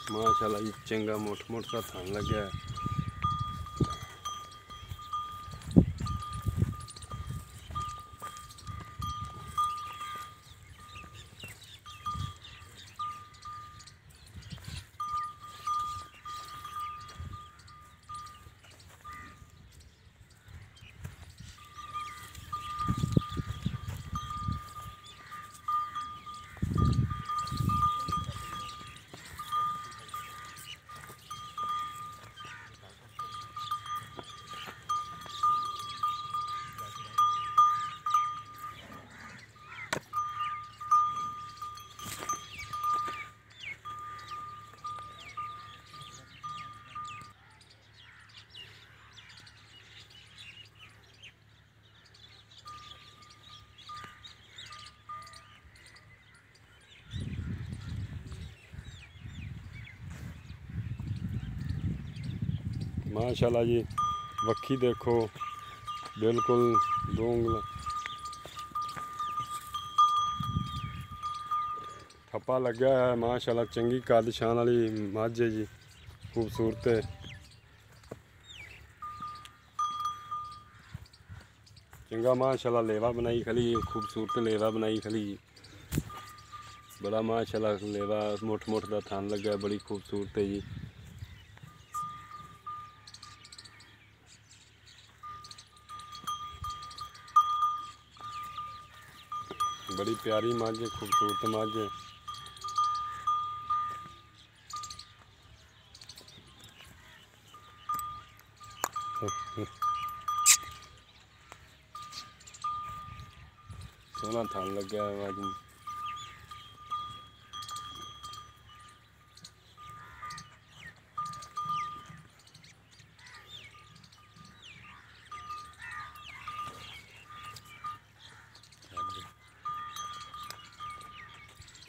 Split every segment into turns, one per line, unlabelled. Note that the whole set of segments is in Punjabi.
माशाल्लाह जी चंगा मोट मोट का थान लग गया है। माशाल्लाह जी वक्खी देखो बिल्कुल 2 उंगल थप्पा लग्या है। माशाल्लाह चंगी कद शान वाली मझ है जी, खूबसूरत है। चंगा माशाल्लाह लेवा बनाई खली, खूबसूरत लेवा बनाई खली। बड़ा माशाल्लाह लेवा मुठ मुठ का थान लगा, बड़ी खूबसूरत है जी। बड़ी प्यारी मझ है, खूबसूरत मझ है। सोहना थान लग्या है मझ।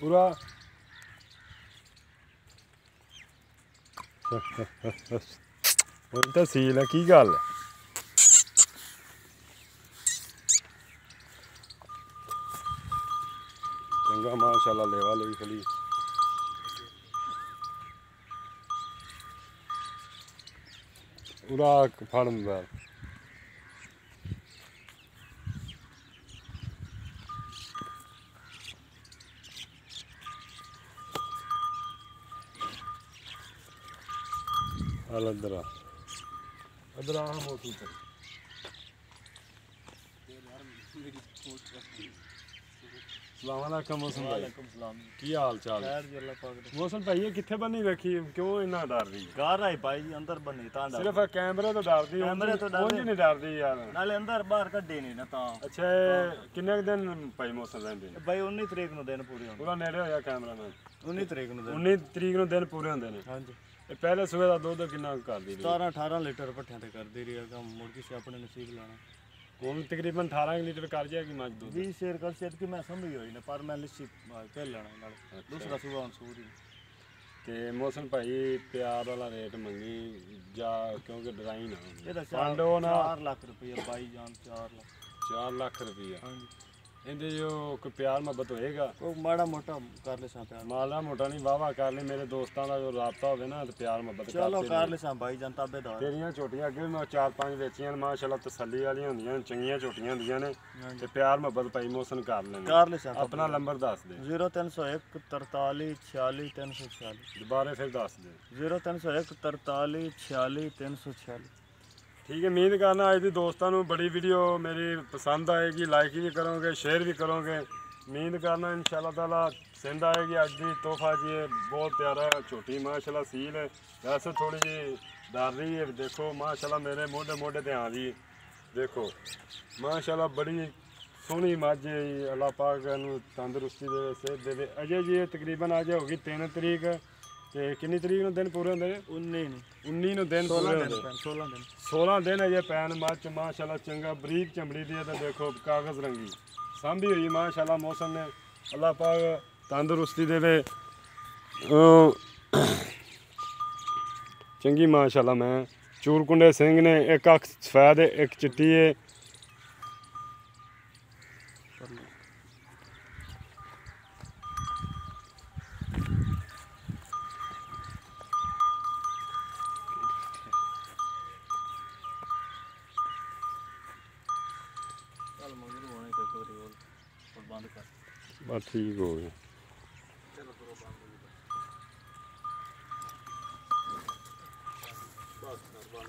पूरा ਹੁਣ ਤਾਂ ਸੀਲ ਹੈ, ਕੀ ਗੱਲ ਹੈ? ਚੰਗਾ ਮਾਸ਼ਾਅੱਲਾ ਲੇਵਾ ਲਈ ਖਲੀ। ਪੂਰਾ ਫੜ ਮੋਬਾਈਲ अदरा अदरा मौसम पर सलामकुम मौसम भाई, की हाल चाल? मौसम भाई ये किथे बनी रखी, क्यों इन्ना डर रही?
घर आई भाई जी, अंदर बनी ता डर।
सिर्फ कैमरे तो डरदी,
कैमरे तो डर
नहीं डरदी यार।
नाले अंदर बाहर कड्डे नहीं ना ता।
अच्छा किन्ने दिन भाई मौसम रहंदे ने?
भाई 19 तरीक ਨੂੰ ਦਿਨ ਪੂਰੇ ਹੁੰਦੇ।
पूरा नेड़े होया कैमरामैन।
19 ਤਰੀਕ ਨੂੰ
19 तरीक ਨੂੰ दिन पूरे ਹੁੰਦੇ ਨੇ।
ਹਾਂਜੀ
ਇਹ ਪਹਿਲੇ ਸੂਏ ਦਾ ਦੁੱਧ ਕਿੰਨਾ ਕਰਦੀ ਰਹੀ?
17 18 ਲੀਟਰ ਪੱਠਿਆਂ ਤੇ ਕਰਦੀ ਰਹੀ ਹੈਗਾ, ਮੁਰਗੀ ਸੇ ਆਪਣੇ ਨਸੀਬ ਲਾਣਾ।
ਹੁਣ ਤਕਰੀਬਨ 18 ਲੀਟਰ ਕਰ ਜਾਏਗੀ ਮੱਝ ਦੁੱਧ।
20 ਸ਼ੇਰ ਕਰ ਸ਼ੇਰ ਕਿ ਮੈਂ ਸੰਭੀ ਹੋਈ ਨੇ, ਪਰ ਮੈਂ ਲਿਸੀ ਤੇ ਲੈਣਾ ਨਾਲ ਦੂਸਰਾ ਸੂਆ ਹੁਣ ਸੂਰੀ।
ਤੇ ਮੌਸਮ ਭਾਈ ਪਿਆਰ ਵਾਲਾ ਰੇਟ ਮੰਗੀ ਜਾਂ ਕਿਉਂਕਿ ਡਰਾਈ ਨਾ
ਇਹਦਾ
ਪਾਂਡੋ ਨਾ
4 ਲੱਖ ਰੁਪਏ ਬਾਈ ਜਾਨ 4 ਲੱਖ
4 ਲੱਖ ਰੁਪਈਆ।
ਹਾਂਜੀ
ਇਹਦੇ ਜੋ ਕੋਈ ਪਿਆਰ ਮੁਹੱਬਤ ਹੋਏਗਾ?
ਉਹ ਮਾੜਾ ਮੋਟਾ ਕਰ ਲੈ ਸਾਂ ਪਿਆਰ,
ਮਾਲਾ ਮੋਟਾ ਨਹੀਂ ਵਾਵਾ ਕਰ ਲਈ। ਮੇਰੇ ਦੋਸਤਾਂ ਦਾ ਜੋ ਰਾਬਤਾ ਹੋਵੇ ਨਾ ਤੇ ਪਿਆਰ ਮੁਹੱਬਤ
ਚਲੋ ਕਰ ਲੈ ਸਾਂ ਬਾਈ ਜਾਨ ਤਾਬੇਦਾਰ।
ਤੇਰੀਆਂ ਝੋਟੀਆਂ ਅੱਗੇ ਵੀ ਮੈਂ 4-5 ਵੇਚੀਆਂ ਨੇ, ਮਾਸ਼ਾਅੱਲਾ ਤਸੱਲੀ ਵਾਲੀਆਂ ਹੁੰਦੀਆਂ ਨੇ, ਚੰਗੀਆਂ ਝੋਟੀਆਂ ਹੁੰਦੀਆਂ ਨੇ ਤੇ ਪਿਆਰ ਮੁਹੱਬਤ ਭਾਈ ਮੌਸਮ ਕਰ ਲੈਣੇ।
ਕਰ ਲੈ ਸਾਂ
ਆਪਣਾ ਨੰਬਰ ਦੱਸ ਦੇ।
0301 43 46 346।
ਦੁਬਾਰੇ ਫਿਰ ਦੱਸ ਦੇ।
0301 43 46 346।
ठीक है, उम्मीद करना आज दी दोस्तों को बड़ी वीडियो मेरी पसंद आएगी, लाइक भी करोगे, शेयर भी करोगे। उम्मीद करना इंशाल्लाह ताला पसंद आएगी। आज दी तोहफा जी बहुत प्यारा छोटी माशाल्लाह सील है, वैसे थोड़ी जी डर रही है। देखो माशाल्लाह मेरे मोढे मोढे ते आ रही देखो माशाल्लाह बड़ी सोहनी मझ है। अल्लाह पाक नूं तंदुरुस्ती दे, सेहत दे। अजय जी तकरीबन अज होगी 3 तरीक ਤੇ ਕਿੰਨੀ ਤਰੀਕ ਨੂੰ ਦਿਨ ਪੂਰੇ ਹੁੰਦੇ ਨੇ? 19 ਨੂੰ ਦਿਨ ਪੂਰੇ ਹੁੰਦੇ ਨੇ। 16 ਦਿਨ ਅਜੇ ਪੈਣ ਮੱਝ ਮਾਸ਼ਾਅੱਲਾ ਚੰਗਾ ਬਰੀਕ ਚਮੜੀ ਦੀ ਹੈ ਤੇ ਦੇਖੋ ਕਾਗਜ਼ ਰੰਗੀ ਸਾਂਭੀ ਹੋਈ ਮਾਸ਼ਾਅੱਲਾ ਮੌਸਮ ਨੇ। ਅੱਲਾਹ ਪਾਕ ਤੰਦਰੁਸਤੀ ਦੇਵੇ ਚੰਗੀ ਮਾਸ਼ਾਅੱਲਾ। ਮੈਂ ਚੂਰਕੁੰਡੇ ਸਿੰਘ ਨੇ, ਇੱਕ ਅੱਖ ਸਫੈਦ ਹੈ, ਇੱਕ ਚਿੱਟੀ ਹੈ।
ਚੱਲ ਮਗਰ ਹੋਣੇ ਤੇ ਕੋਈ ਹੋਰ ਬੰਦ ਕਰ
ਬਸ ਠੀਕ ਹੋ ਗਿਆ।
ਚਲੋ ਕਰੋ ਬੰਦ ਬਸ ਕਰ ਬੰਦ।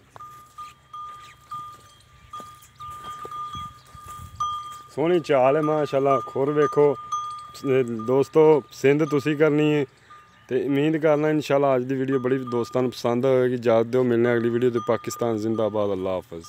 ਸੋਹਣੀ ਚਾਲ ਹੈ ਮਾਸ਼ਾਅੱਲਾ। ਖੁਰ ਵੇਖੋ ਦੋਸਤੋ, ਸਿੰਧ ਤੁਸੀਂ ਕਰਨੀ ਹੈ ਤੇ ਉਮੀਦ ਕਰਨਾ ਇਨਸ਼ਾਅੱਲਾ ਅੱਜ ਦੀ ਵੀਡੀਓ ਬੜੀ ਦੋਸਤਾਂ ਨੂੰ ਪਸੰਦ ਹੋਏਗੀ। ਇਜਾਜ਼ਤ ਦਿਓ, ਮਿਲਣੇ ਅਗਲੀ ਵੀਡੀਓ ਤੇ। ਪਾਕਿਸਤਾਨ ਜ਼ਿੰਦਾਬਾਦ। ਅੱਲਾ ਹਾਫਿਜ਼।